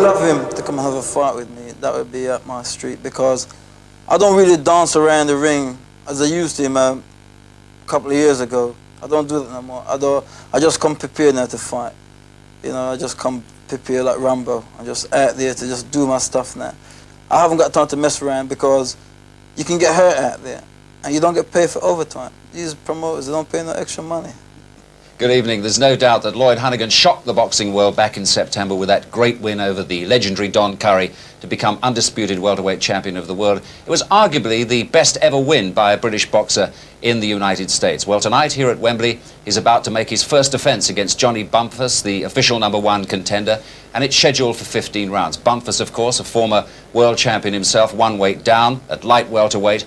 love him to come and have a fight with me. That would be up my street, because I don't really dance around the ring as I used to, man, a couple of years ago. I don't do that no more. I just come prepared now to fight. You know, I just come prepared like Rambo. I'm just out there to just do my stuff now. I haven't got time to mess around, because you can get hurt out there and you don't get paid for overtime. These promoters, they don't pay no extra money. Good evening. There's no doubt that Lloyd Honeyghan shocked the boxing world back in September with that great win over the legendary Don Curry to become undisputed welterweight champion of the world. It was arguably the best ever win by a British boxer in the United States. Well, tonight here at Wembley, he's about to make his first defence against Johnny Bumphus, the official #1 contender, and it's scheduled for 15 rounds. Bumphus, of course, a former world champion himself, one weight down at light welterweight.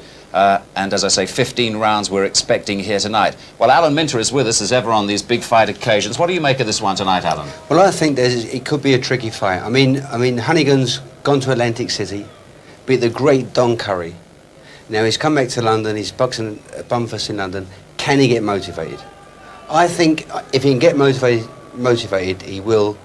And as I say, 15 rounds we're expecting here tonight. Well, Alan Minter is with us as ever on these big fight occasions. What do you make of this one tonight, Alan? Well, I think it could be a tricky fight. I mean, Honeyghan's gone to Atlantic City, beat the great Don Curry. Now he's come back to London. He's boxing Bumphus in London. Can he get motivated? I think if he can get motivated, he will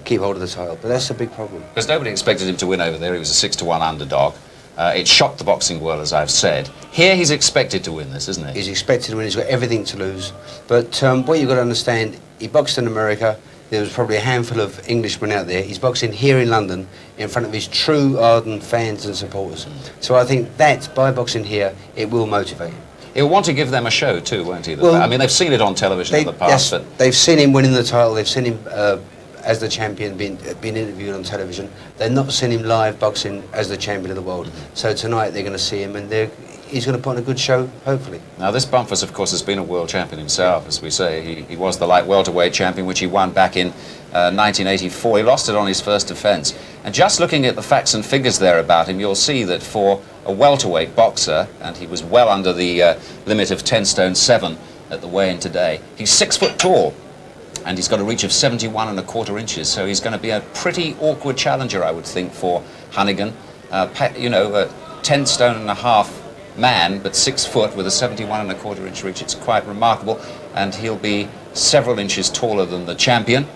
keep hold of the title. But that's a big problem. Because nobody expected him to win over there. He was a 6-1 underdog. It shocked the boxing world, as I've said. Here he's expected to win this, isn't he? He's expected to win. He's got everything to lose. But what you've got to understand, he boxed in America. There was probably a handful of Englishmen out there. He's boxing here in London in front of his true ardent fans and supporters. So I think that, by boxing here, it will motivate him. He'll want to give them a show too, won't he? Well, I mean, they've seen it on television in the past. Yes, but they've seen him winning the title. They've seen him as the champion being interviewed on television. They've not seen him live boxing as the champion of the world. So tonight they're going to see him, and he's going to put on a good show, hopefully. Now, this Bumphus, of course, has been a world champion himself, as we say. He was the light welterweight champion, which he won back in 1984. He lost it on his first defence. And just looking at the facts and figures there about him, you'll see that for a welterweight boxer, and he was well under the limit of 10 stone 7 at the weigh-in today, he's 6 foot tall. And he's got a reach of 71¼ inches, so he's going to be a pretty awkward challenger, I would think, for Honeyghan. You know, a 10 stone and a half man, but 6 foot with a 71¼ inch reach. It's quite remarkable, and he'll be several inches taller than the champion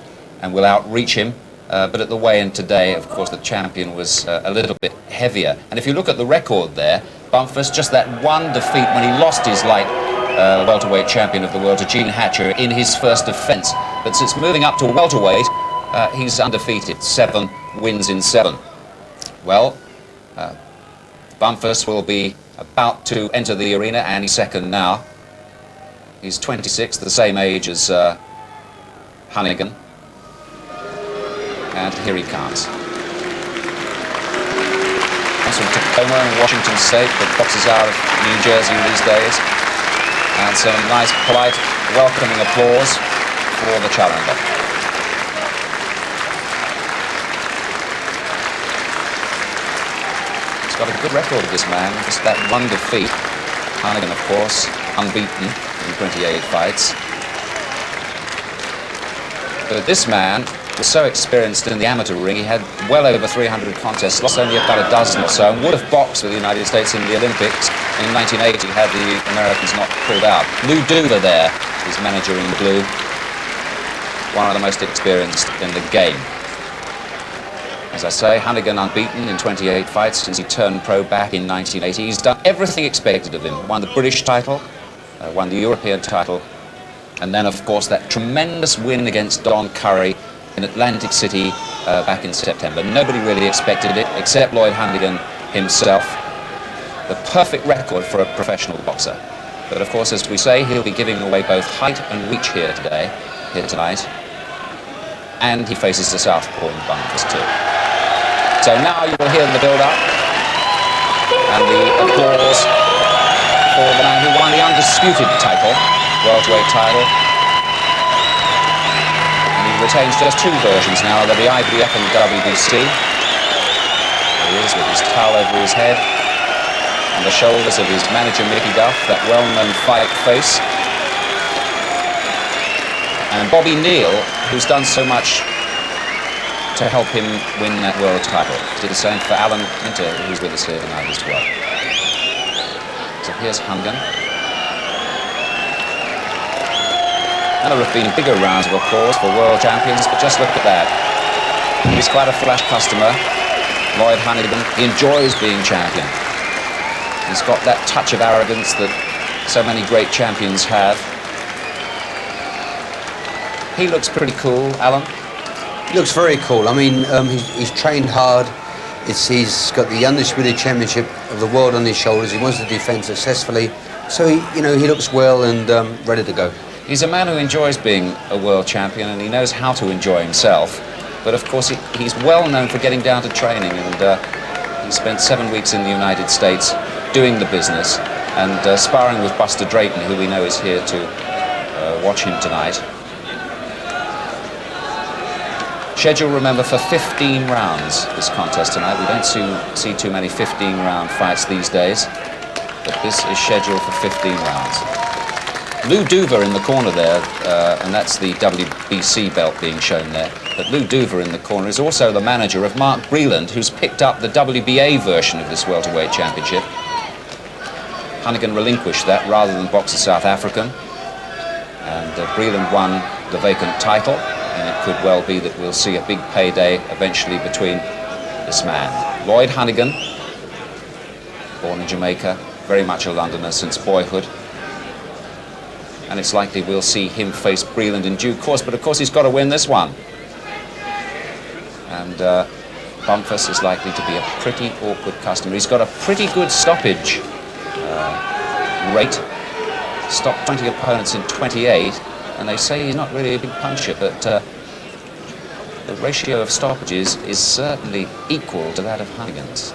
and will outreach him. But at the weigh-in today, of course, the champion was a little bit heavier. And if you look at the record there, Bumphus, just that one defeat when he lost his light welterweight champion of the world to Gene Hatcher in his first defence. But since moving up to welterweight, he's undefeated, 7 wins in 7. Well, Bumphus will be about to enter the arena, and he's second now. He's 26, the same age as Honeyghan. And here he comes. He's from Tacoma in Washington State, but boxes out of New Jersey these days. And some nice, polite, welcoming applause for the challenger. He's got a good record of this man, just that one defeat. Honeyghan, of course, unbeaten in 28 fights. But this man was so experienced in the amateur ring, he had well over 300 contests, lost only about a dozen or so, and would have boxed with the United States in the Olympics in 1980 had the Americans not pulled out. Lou Duva there, his manager in blue, one of the most experienced in the game. As I say, Honeyghan unbeaten in 28 fights since he turned pro back in 1980. He's done everything expected of him. Won the British title, won the European title, and then, of course, that tremendous win against Don Curry in Atlantic City back in September. Nobody really expected it, except Lloyd Honeyghan himself. The perfect record for a professional boxer. But of course, as we say, he'll be giving away both height and reach here tonight. And he faces the southpaw in Bumphus too. So now you will hear the build-up and the applause for the man who won the undisputed title, welterweight title. Retains just 2 versions now. They're the IBF and the WBC. There he is with his towel over his head and the shoulders of his manager Mickey Duff, that well-known fight face. And Bobby Neal, who's done so much to help him win that world title. Did the same for Alan Minter, who's with us here tonight as well. So here's Honeyghan. And there have been bigger rounds of applause for world champions, but just look at that. He's quite a flash customer, Lloyd Honeyghan. He enjoys being champion. He's got that touch of arrogance that so many great champions have. He looks pretty cool, Alan. He looks very cool. I mean, he's trained hard. He's got the undisputed championship of the world on his shoulders. He wants to defend successfully. So, he looks well and ready to go. He's a man who enjoys being a world champion, and he knows how to enjoy himself. But of course, he's well known for getting down to training, and he spent 7 weeks in the United States doing the business and sparring with Buster Drayton, who we know is here to watch him tonight. Schedule, remember, for 15 rounds, this contest tonight. We don't see too many 15-round fights these days, but this is scheduled for 15 rounds. Lou Duver in the corner there, and that's the WBC belt being shown there. But Lou Duver in the corner is also the manager of Mark Breland, who's picked up the WBA version of this welterweight championship. Honeyghan relinquished that rather than box a South African, and Breland won the vacant title. And it could well be that we'll see a big payday eventually between this man. Lloyd Honeyghan, born in Jamaica, very much a Londoner since boyhood. And it's likely we'll see him face Breland in due course, but of course he's got to win this one. And Bumphus is likely to be a pretty awkward customer. He's got a pretty good stoppage rate. Stopped 20 opponents in 28. And they say he's not really a big puncher, but the ratio of stoppages is certainly equal to that of Honeyghan's.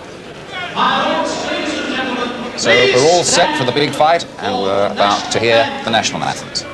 So we're all set for the big fight, and we're about to hear the national anthems.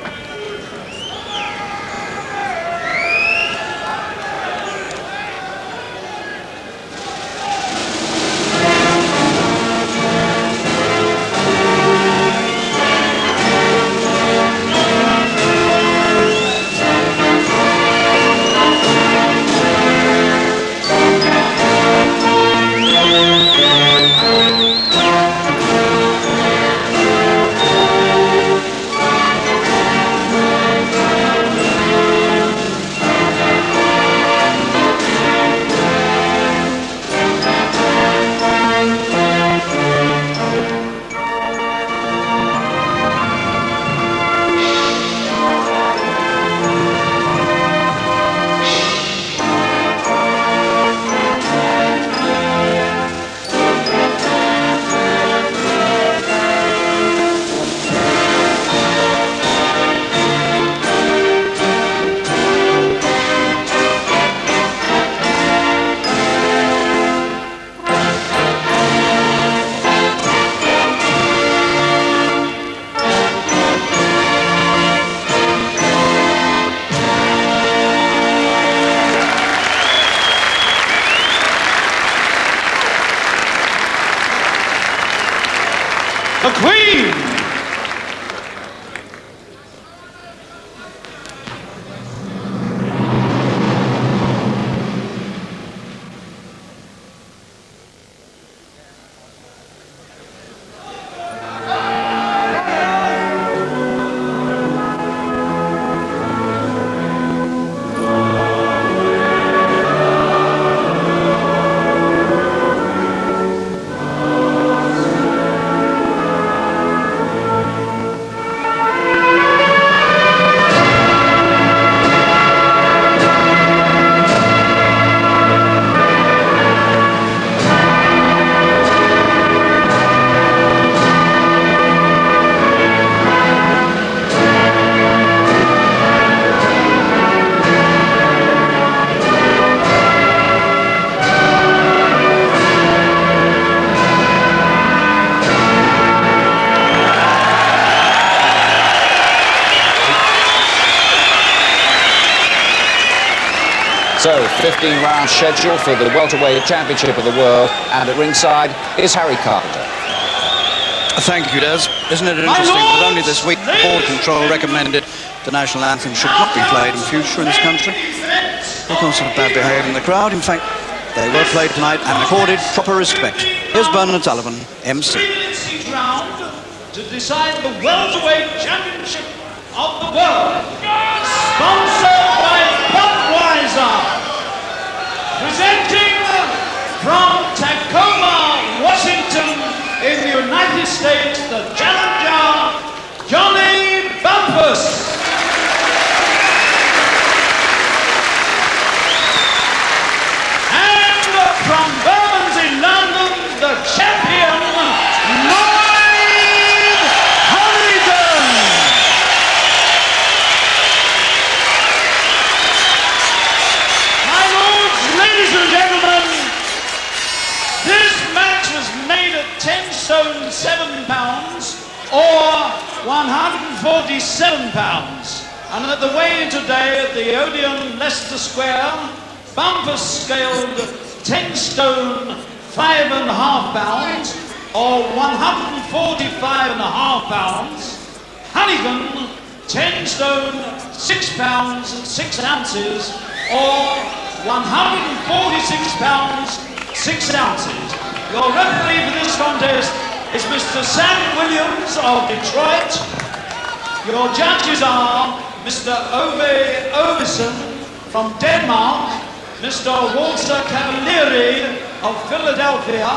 The Queen! So, 15-round schedule for the welterweight championship of the world, and at ringside is Harry Carpenter. Thank you, Des. Isn't it interesting that only this week Board Control recommended the national anthem should not be played in future in this country because of bad behaviour in the crowd. In fact, they were played tonight and accorded proper respect. Here's Bernard Sullivan, MC. Round to decide the welterweight championship of the world. Sponsored by Budweiser. States, the challenger, Johnny Bumphus. And from Bermondsey, London, the champion, Lloyd Honeyghan. My lords, ladies and gentlemen, this match was made at 10 stone 7 pounds or 147 pounds. And at the weigh-in today at the Odeon, Leicester Square, Bumphus scaled 10 stone 5.5 pounds or 145.5 pounds. Honeyghan 10 stone 6 pounds 6 ounces or 146 pounds 6 ounces. Your referee for this contest is Mr. Sam Williams of Detroit. Your judges are Mr. Ove Ovesen from Denmark, Mr. Walter Cavalieri of Philadelphia,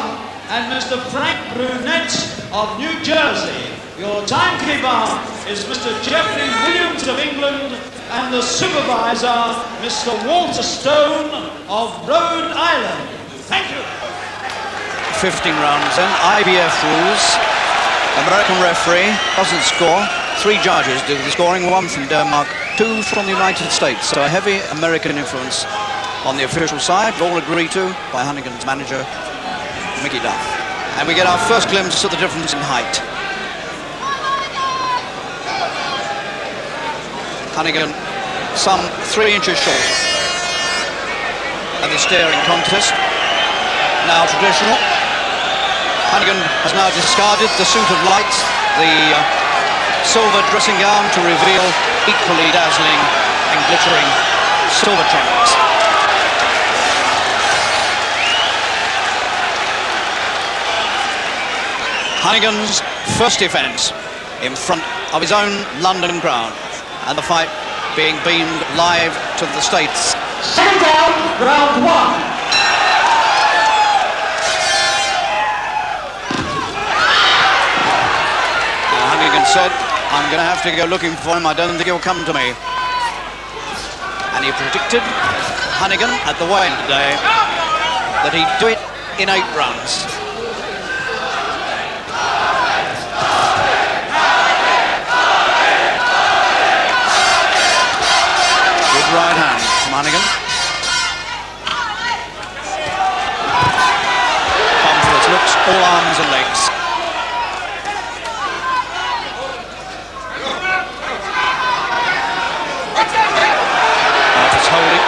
and Mr. Frank Brunette of New Jersey. Your timekeeper is Mr. Jeffrey Williams of England, and the supervisor, Mr. Walter Stone of Rhode Island. Thank you. 15 rounds then, IBF rules. American referee doesn't score. 3 judges do the scoring, 1 from Denmark, 2 from the United States. So a heavy American influence on the official side, all agreed to by Honeyghan's manager, Mickey Duff. And we get our first glimpse of the difference in height. Honeyghan some 3 inches short at the staring contest. Now traditional. Honeyghan has now discarded the suit of lights, the silver dressing gown to reveal equally dazzling and glittering silver trunks. Honeyghan's first defence in front of his own London crowd, and the fight being beamed live to the States. Second round, round 1. Honeyghan said, I'm going to have to go looking for him, I don't think he'll come to me. And he predicted, Honeyghan, at the weigh-in today, that he'd do it in 8 rounds. Good right hand from Honeyghan. Bumphus looks all arms and legs. Holding.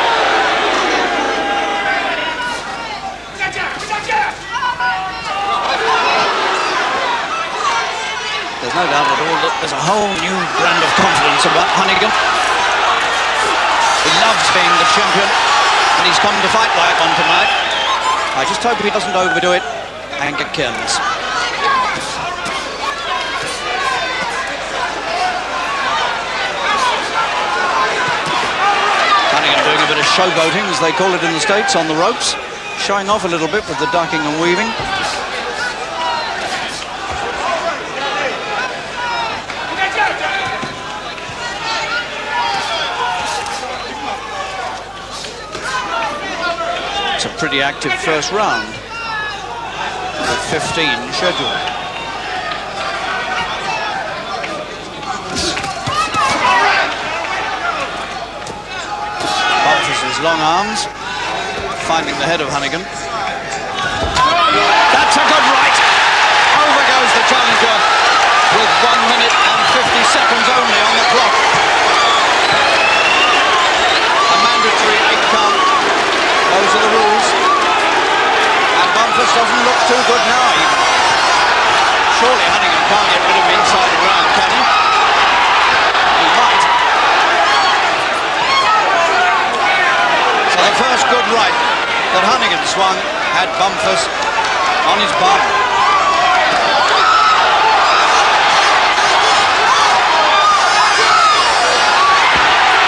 There's no doubt at all that there's a whole new brand of confidence about Honeyghan. He loves being the champion, and he's come to fight like one tonight. I just hope he doesn't overdo it and get careless. Doing a bit of showboating, as they call it in the States, on the ropes, showing off a little bit with the ducking and weaving. It's a pretty active first round, with 15 scheduled. His long arms, finding the head of Honeyghan. That's a good right. Over goes the challenger with 1 minute and 50 seconds only on the clock. A mandatory 8 count. Those are the rules. And Bumphus doesn't look too good now even. Surely Honeyghan can't get rid of him inside the ground, can he? He might. The first good right that Honeyghan swung had Bumphus on his bum.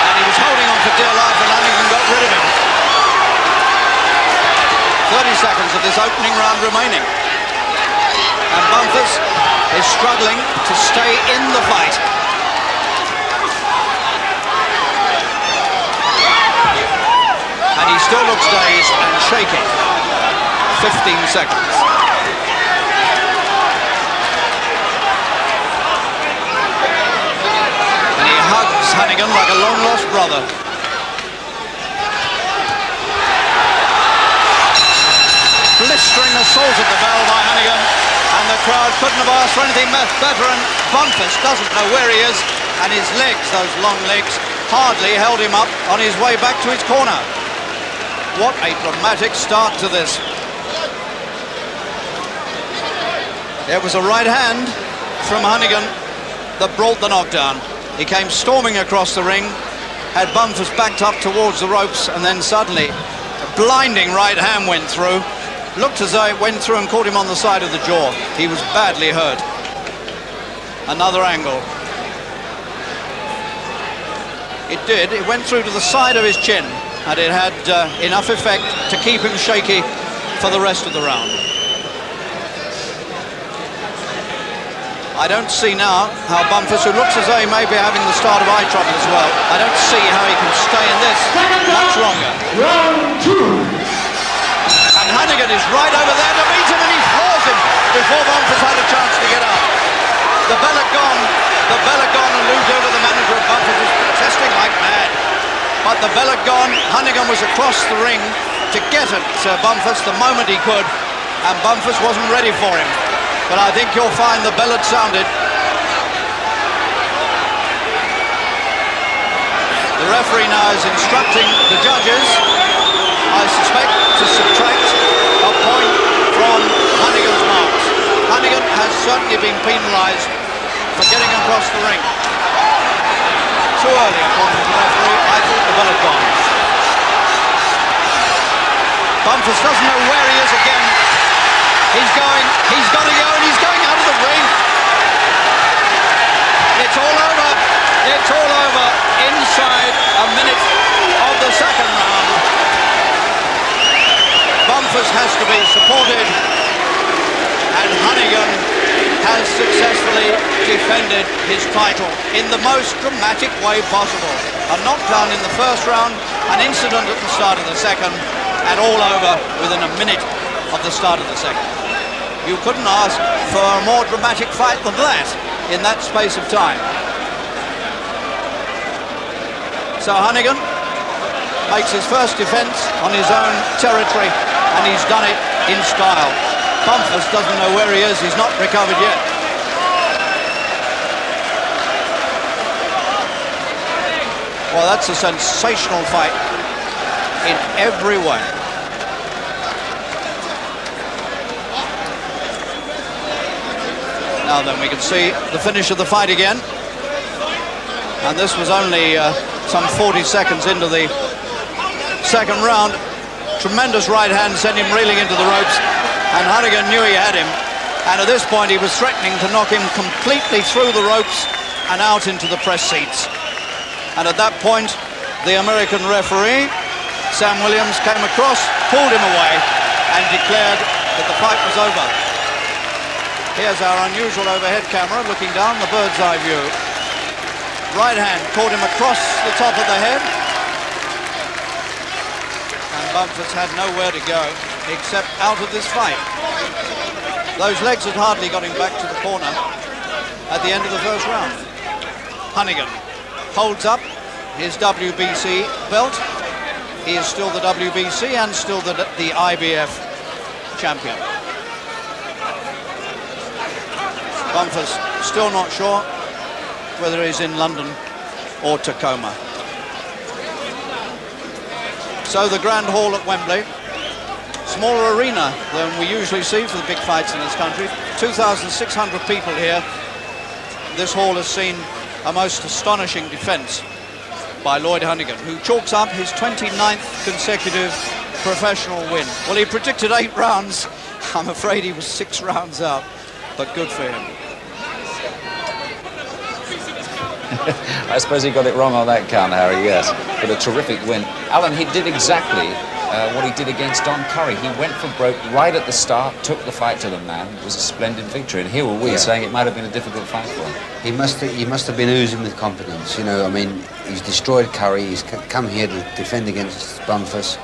And he was holding on for dear life, and Honeyghan got rid of him. 30 seconds of this opening round remaining. And Bumphus is struggling to stay in the fight. And he still looks dazed and shaking. 15 seconds. And he hugs Honeyghan like a long-lost brother. Blistering assault at the bell by Honeyghan, and the crowd couldn't have asked for anything better, and Bumphus doesn't know where he is, and his legs, those long legs, hardly held him up on his way back to his corner. What a dramatic start to this. There was a right hand from Honeyghan that brought the knockdown. He came storming across the ring, had Bumphus backed up towards the ropes, and then suddenly a blinding right hand went through. Looked as though it went through and caught him on the side of the jaw. He was badly hurt. Another angle. It did. It went through to the side of his chin, and it had enough effect to keep him shaky for the rest of the round. I don't see now how Bumphus, who looks as though he may be having the start of eye trouble as well, I don't see how he can stay in this much longer. Round 2. And Honeyghan is right over there to meet him, and he floors him before Bumphus had a chance to get up. The bell had gone, and Lou Dover, the manager of Bumphus, was protesting like mad. But the bell had gone, Honeyghan was across the ring to get at Bumphus the moment he could, and Bumphus wasn't ready for him. But I think you'll find the bell had sounded. The referee now is instructing the judges, I suspect, to subtract a point from Honeyghan's marks. Honeyghan has certainly been penalised for getting across the ring. Too early, according to the referee. I thought the bell had gone. Bumphus doesn't know where he is again. He's got to go, and he's going out of the ring. It's all over. It's all over inside a minute of the second round. Bumphus has to be supported, and Honeyghan has successfully defended his title in the most dramatic way possible. A knockdown in the first round, an incident at the start of the second, and all over within a minute of the start of the second. You couldn't ask for a more dramatic fight than that in that space of time. So Honeyghan makes his first defence on his own territory, and he's done it in style. Bumphus doesn't know where he is. He's not recovered yet. Well, that's a sensational fight in every way. Now then, we can see the finish of the fight again. And this was only some 40 seconds into the second round. Tremendous right hand sent him reeling into the ropes, and Honeyghan knew he had him. And at this point, he was threatening to knock him completely through the ropes and out into the press seats. And at that point, the American referee, Sam Williams, came across, pulled him away, and declared that the fight was over. Here's our unusual overhead camera looking down the bird's eye view. Right hand caught him across the top of the head, and Bumphus had nowhere to go except out of this fight. Those legs had hardly got him back to the corner at the end of the first round. Honeyghan holds up his WBC belt. He is still the WBC and still the IBF champion. Bumphus still not sure whether he's in London or Tacoma. So the Grand Hall at Wembley, smaller arena than we usually see for the big fights in this country. 2,600 people here. This hall has seen a most astonishing defence by Lloyd Honeyghan, who chalks up his 29th consecutive professional win. Well, he predicted 8 rounds. I'm afraid he was 6 rounds out, but good for him. I suppose he got it wrong on that count, Harry, yes. But a terrific win. Alan, he did exactly what he did against Don Curry. He went for broke right at the start, took the fight to the man. It was a splendid victory, and here were we saying it might have been a difficult fight for him. He must have been oozing with confidence. You know, I mean, he's destroyed Curry. He's come here to defend against Bumphus,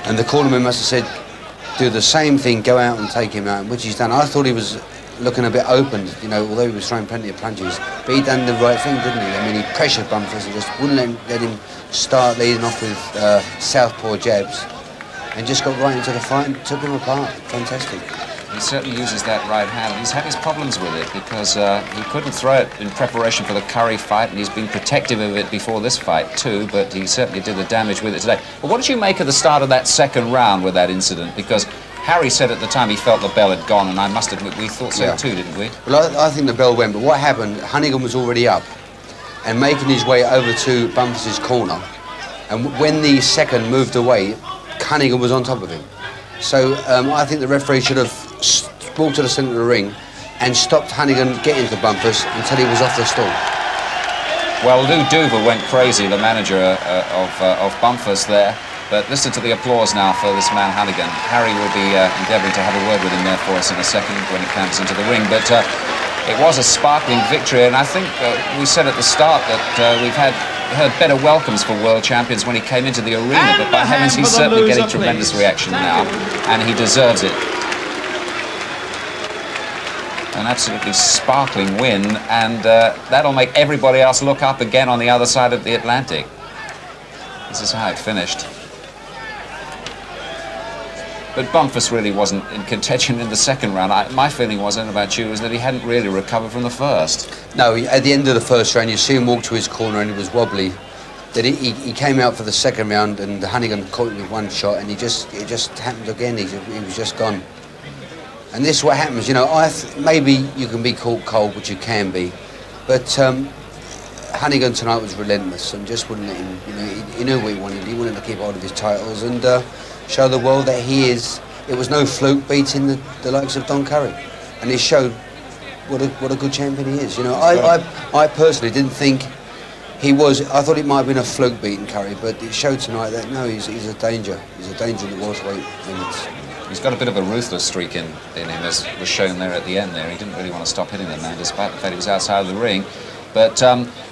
and the cornerman must have said, do the same thing, go out and take him out, which he's done. I thought he was looking a bit opened, you know, although he was throwing plenty of punches, but he done the right thing, didn't he? I mean, he pressured Bumphus and just wouldn't let him start leading off with southpaw jabs, and just got right into the fight and took him apart. Fantastic. He certainly uses that right hand. He's had his problems with it because he couldn't throw it in preparation for the Curry fight, and he's been protective of it before this fight too, but he certainly did the damage with it today. But what did you make of the start of that second round with that incident? Because Harry said at the time he felt the bell had gone, and I must admit we thought so too, didn't we? Well, I think the bell went, but what happened, Honeyghan was already up and making his way over to Bumphus's corner, and when the second moved away, Honeyghan was on top of him. So I think the referee should have brought to the centre of the ring and stopped Honeyghan getting to Bumphus until he was off the stall. Well, Lou Duva went crazy, the manager of Bumphus there. But listen to the applause now for this man, Honeyghan. Harry will be endeavouring to have a word with him there for us in a second when he comes into the ring. But it was a sparkling victory, and I think we said at the start that we've heard better welcomes for world champions when he came into the arena, but by heavens, he's certainly getting tremendous reaction now, and he deserves it. An absolutely sparkling win, and that'll make everybody else look up again on the other side of the Atlantic. This is how it finished. But Bumphus really wasn't in contention in the second round. My feeling wasn't about you, was that he hadn't really recovered from the first. No, at the end of the first round, you see him walk to his corner and it was wobbly. Then he came out for the second round, and Honeyghan caught him with one shot, and it just happened again. He was just gone. And this is what happens, you know. Maybe you can be caught cold, which you can be, but Honeyghan tonight was relentless and just wouldn't let him. You know, he knew what he wanted. He wanted to keep hold of his titles and show the world that he is. It was no fluke beating the likes of Don Curry, and he showed what a good champion he is. You know, I personally didn't think he was. I thought it might have been a fluke beating Curry, but it showed tonight that no, he's a danger. He's a danger in the welterweight limits. He's got a bit of a ruthless streak in him, as was shown there at the end there. He didn't really want to stop hitting the man, despite the fact he was outside of the ring. But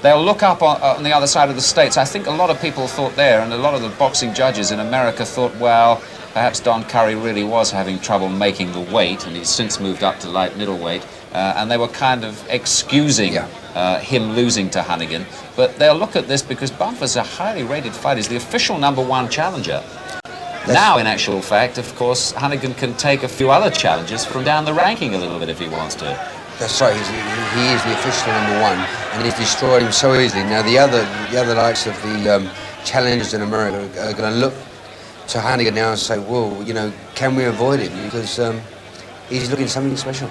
they'll look up on the other side of the States. I think a lot of people thought there, and a lot of the boxing judges in America thought, well, perhaps Don Curry really was having trouble making the weight, and he's since moved up to light middleweight, and they were kind of excusing him losing to Honeyghan. But they'll look at this because Bumphus is a highly rated fighter. He's the official #1 challenger. Now, in actual fact, of course, Honeyghan can take a few other challenges from down the ranking a little bit if he wants to. That's right. He is the official #1, and he's destroyed him so easily. Now the other likes of the challengers in America are going to look to Honeyghan now and say, "Well, you know, can we avoid him? Because he's looking something special."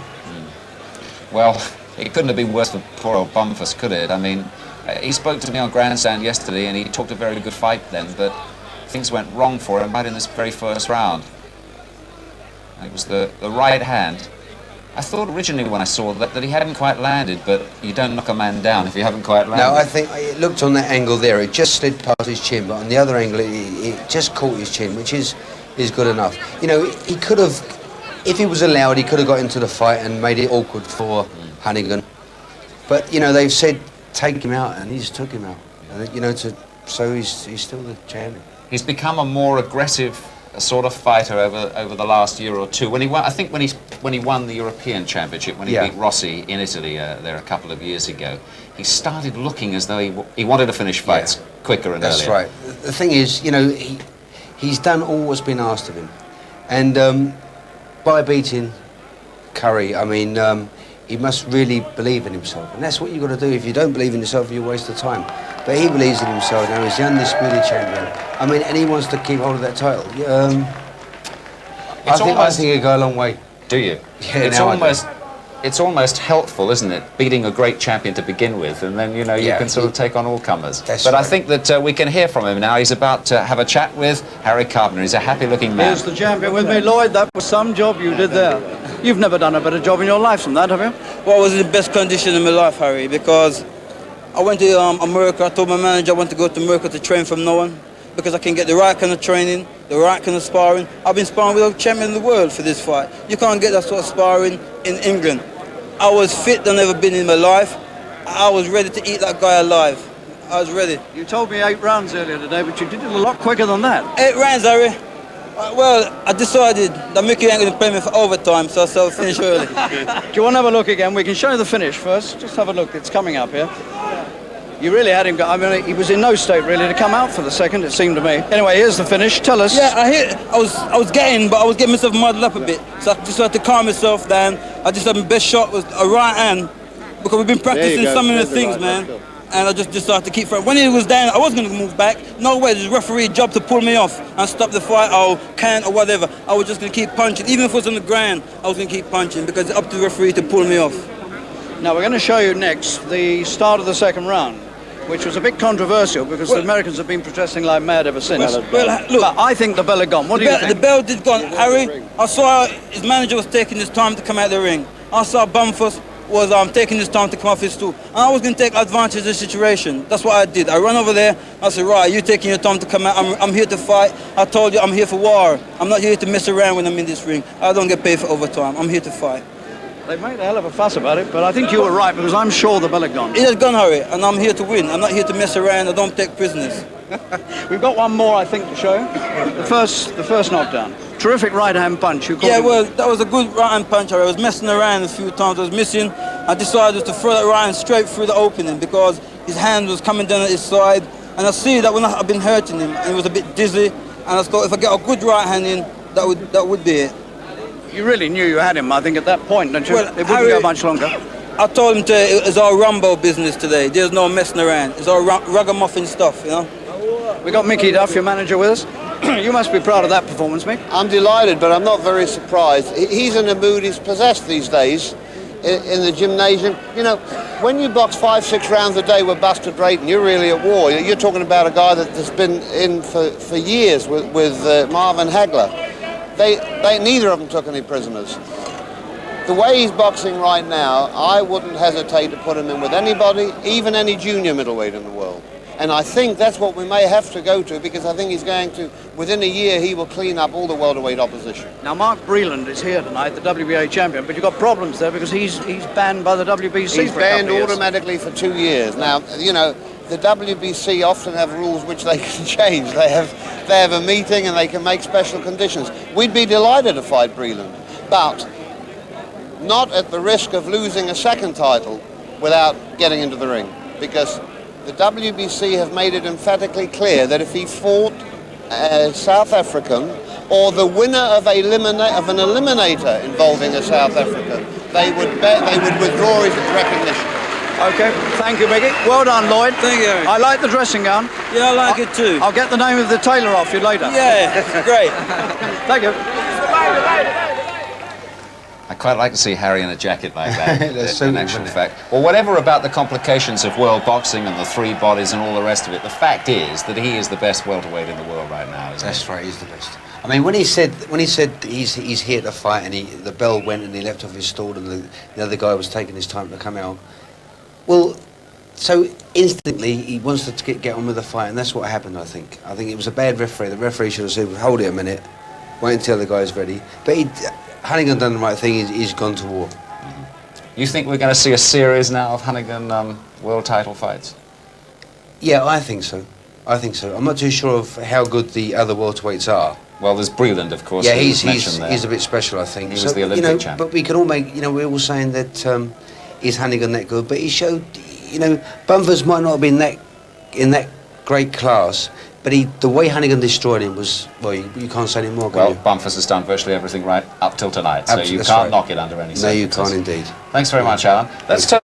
Well, it couldn't have been worse for poor old Bumphus, could it? I mean, he spoke to me on Grandstand yesterday, and he talked a very good fight then, but things went wrong for him right in this very first round. It was the right hand. I thought originally when I saw that he hadn't quite landed, but you don't knock a man down if you haven't quite landed. No, I think it looked on that angle there, it just slid past his chin, but on the other angle, it just caught his chin, which is good enough. You know, he could have, if he was allowed, he could have got into the fight and made it awkward for Honeyghan. But, you know, they've said, take him out, and he just took him out. You know, so he's still the champion. He's become a more aggressive sort of fighter over the last year or two. When he won, I think when he won the European Championship, when he beat Rossi in Italy there a couple of years ago, he started looking as though he wanted to finish fights quicker and earlier. That's right. The thing is, you know, he's done all what's been asked of him, and by beating Curry, I mean, he must really believe in himself, and that's what you've got to do. If you don't believe in yourself, you waste the time. But he believes in himself now. He's the undisputed champion. I mean, and he wants to keep hold of that title. I think he'll go a long way. Do you? Yeah, it's almost helpful, isn't it? Beating a great champion to begin with, and then, you know, you can sort of take on all comers. But right. I think that we can hear from him now. He's about to have a chat with Harry Carpenter. He's a happy-looking man. Here's the champion with me, Lloyd. That was some job you did there. You've never done a better job in your life than that, have you? Well, I was in the best condition in my life, Harry, because I went to America. I told my manager I want to go to America to train from now on. because I can get the right kind of training, the right kind of sparring. I've been sparring with a champion of the world for this fight. You can't get that sort of sparring in England. I was fit than ever been in my life. I was ready to eat that guy alive. I was ready. You told me 8 rounds earlier today, but you did it a lot quicker than that. 8 rounds, Harry. Well, I decided that Mickey ain't going to pay me for overtime, so I said I'll finish early. Do you want to have a look again? We can show you the finish first. Just have a look. It's coming up here. You really had him go. I mean, he was in no state really to come out for the second, it seemed to me. Anyway, here's the finish. Tell us. Yeah, I was getting, but I was getting myself muddled up a bit. So I just had to calm myself down. I just had my best shot was a right hand, because we've been practicing so many things, man. And I just decided to keep fighting. When he was down, I wasn't going to move back. No way, there's a referee's job to pull me off and stop the fight or count or whatever. I was just going to keep punching. Even if it was on the ground, I was going to keep punching because it's up to the referee to pull me off. Now, we're going to show you next the start of the second round, which was a bit controversial because the Americans have been protesting like mad ever since. Well, look, but I think the bell had gone. What do you think? The bell did gone. Harry, I saw his manager was taking his time to come out the ring. I saw Bumphus was taking his time to come off his stool. And I was going to take advantage of the situation. That's what I did. I ran over there. I said, right, you taking your time to come out. I'm here to fight. I told you I'm here for war. I'm not here to mess around when I'm in this ring. I don't get paid for overtime. I'm here to fight. They made a hell of a fuss about it, but I think you were right because I'm sure the bell had gone. It has gone, Harry, and I'm here to win. I'm not here to mess around. I don't take prisoners. We've got one more, I think, to show. The first knockdown. Terrific right-hand punch. Yeah, well, that was a good right-hand punch. I was messing around a few times. I was missing. I decided to throw that right hand straight through the opening because his hand was coming down at his side. And I see that when I've been hurting him, and he was a bit dizzy. And I thought if I get a good right hand in, that would be it. You really knew you had him, I think, at that point, don't you? Well, it wouldn't go much longer. I told him it's all Rumbo business today. There's no messing around. It's all ragamuffin stuff, you know. We got Mickey Duff, your manager, with us. You must be proud of that performance, Mick. I'm delighted, but I'm not very surprised. He's in a mood he's possessed these days in the gymnasium. You know, when you box 5-6 rounds a day with Buster Drayton, you're really at war. You're talking about a guy that's been in for years with Marvin Hagler. Neither of them took any prisoners. The way he's boxing right now, I wouldn't hesitate to put him in with anybody, even any junior middleweight in the world. And I think that's what we may have to go to, because I think he's going to, within a year, he will clean up all the welterweight opposition. Now, Mark Breland is here tonight, the WBA champion, but you've got problems there because he's banned by the WBC. He's banned automatically for 2 years. Now, you know, the WBC often have rules which they can change. They have a meeting and they can make special conditions. We'd be delighted to fight Breland, but not at the risk of losing a second title without getting into the ring, because the WBC have made it emphatically clear that if he fought a South African or the winner of an eliminator involving a South African, they would withdraw his recognition. Okay, thank you, Mickey. Well done, Lloyd. Thank you. I like the dressing gown. Yeah, I like it too. I'll get the name of the tailor off you later. Yeah, great. Thank you. I quite like to see Harry in a jacket like that, That's in so actual good. fact. Well, whatever about the complications of world boxing and the 3 bodies and all the rest of it, the fact is that he is the best welterweight in the world right now, isn't That's right, he's the best. I mean, when he said he's here to fight, and the bell went and he left off his stool, and the other guy was taking his time to come out. Well, so instantly he wants to get on with the fight, and that's what happened. I think it was a bad referee. The referee should have said, "Hold it a minute, wait until the guy's ready." But Honeyghan done the right thing. He's gone to war. You think we're going to see a series now of Honeyghan world title fights? Yeah, I think so. I'm not too sure of how good the other welterweights are. Well, there's Breland, of course. Yeah, who was he's mentioned there. a bit special, I think. He was the Olympic champ. But we can all make, we're all saying that is Honeyghan that good, but he showed, Bumphus might not have been in that great class, but the way Honeyghan destroyed him was, well, you can't say any more, can Well, you? Bumphus has done virtually everything right up till tonight, so you That's can't right. knock it under any No, you circumstances. can't indeed. Thanks very much, Alan. Let's turn